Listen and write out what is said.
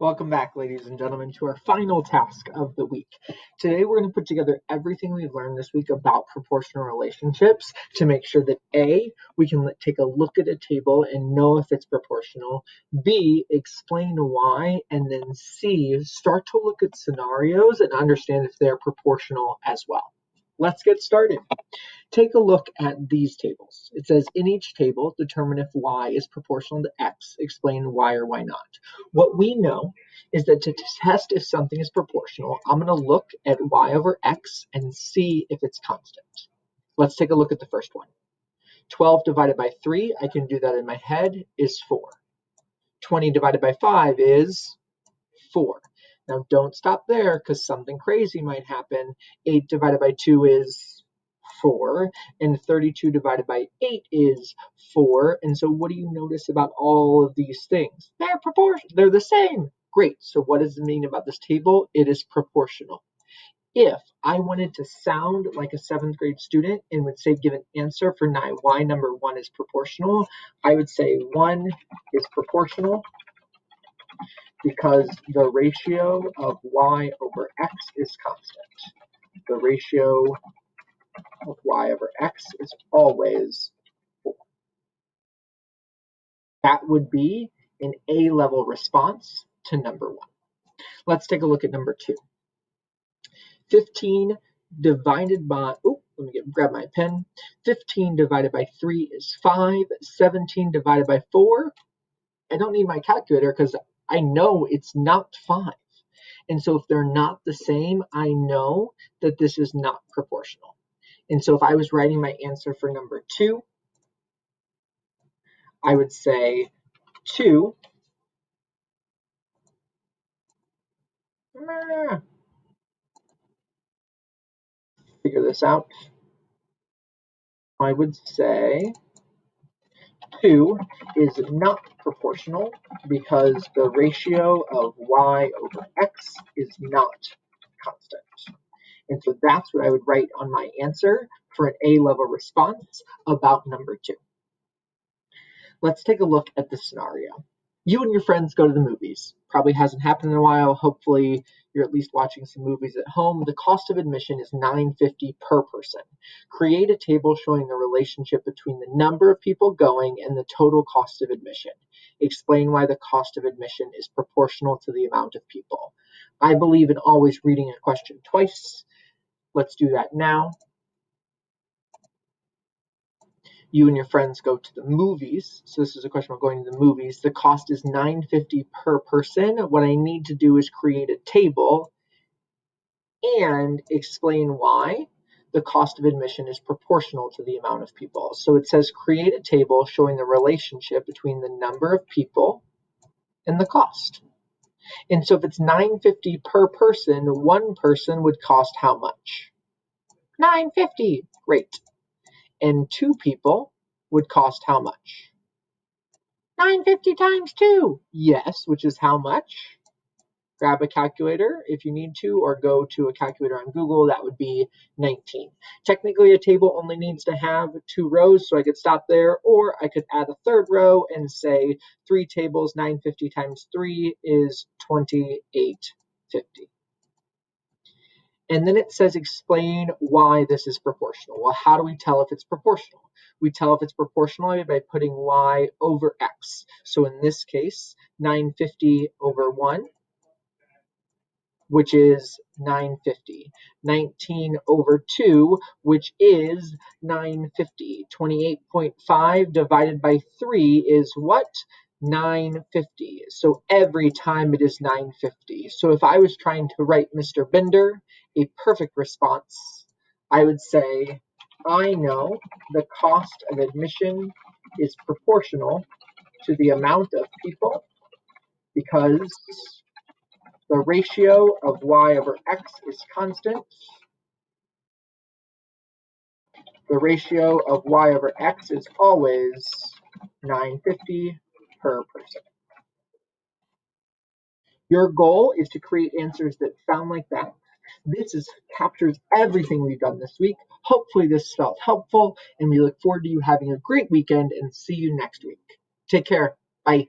Welcome back, ladies and gentlemen, to our final task of the week. Today, we're going to put together everything we've learned this week about proportional relationships to make sure that A, we can take a look at a table and know if it's proportional, B, explain why, and then C, start to look at scenarios and understand if they're proportional as well. Let's get started. Take a look at these tables. It says in each table, determine if y is proportional to x, explain why or why not. What we know is that to test if something is proportional, I'm going to look at y over x and see if it's constant. Let's take a look at the first one. 12 divided by 3, I can do that in my head, is 4. 20 divided by 5 is 4. Now don't stop there because something crazy might happen. 8 divided by 2 is 4, and 32 divided by 8 is 4. And so what do you notice about all of these things? They're proportional. They're the same. Great. So what does it mean about this table? It is proportional. If I wanted to sound like a 7th grade student and would say give an answer for why number 1 is proportional, I would say 1 is proportional because the ratio of y over x is constant. The ratio of y over x is always 4. That would be an A-level response to number 1. Let's take a look at number 2. 15 divided by, grab my pen. 15 divided by 3 is 5. 17 divided by 4, I don't need my calculator because I know it's not 5. And so if they're not the same, I know that this is not proportional. And so if I was writing my answer for number 2, I would say 2 figure this out. I would say 2 is not proportional because the ratio of y over x is not constant. And so that's what I would write on my answer for an A-level response about number 2. Let's take a look at the scenario. You and your friends go to the movies. Probably hasn't happened in a while. Hopefully you're at least watching some movies at home. The cost of admission is $9.50 per person. Create a table showing the relationship between the number of people going and the total cost of admission. Explain why the cost of admission is proportional to the amount of people. I believe in always reading a question twice. Let's do that now. You and your friends go to the movies. So this is a question about going to the movies. The cost is $9.50 per person. What I need to do is create a table and explain why the cost of admission is proportional to the amount of people. So it says create a table showing the relationship between the number of people and the cost. And so if it's $9.50 per person, one person would cost how much? $9.50. Great. And 2 people would cost how much? $9.50 times 2. Yes, which is how much? Grab a calculator if you need to, or go to a calculator on Google. That would be 19. Technically, a table only needs to have 2 rows, so I could stop there, or I could add a 3rd row and say 3 tables, $9.50 times 3 is $28.50. And then it says explain why this is proportional. Well, how do we tell if it's proportional? We tell if it's proportional by putting y over x. So in this case, 950 over 1, which is 950. 19 over 2, which is 950. 28.5 divided by 3 is what? 950. So every time it is 950. So if I was trying to write Mr. Bender a perfect response, I would say, I know the cost of admission is proportional to the amount of people because the ratio of y over x is constant. The ratio of y over x is always 950 per person. Your goal is to create answers that sound like that. This captures everything we've done this week. Hopefully this felt helpful, and we look forward to you having a great weekend and see you next week. Take care. Bye.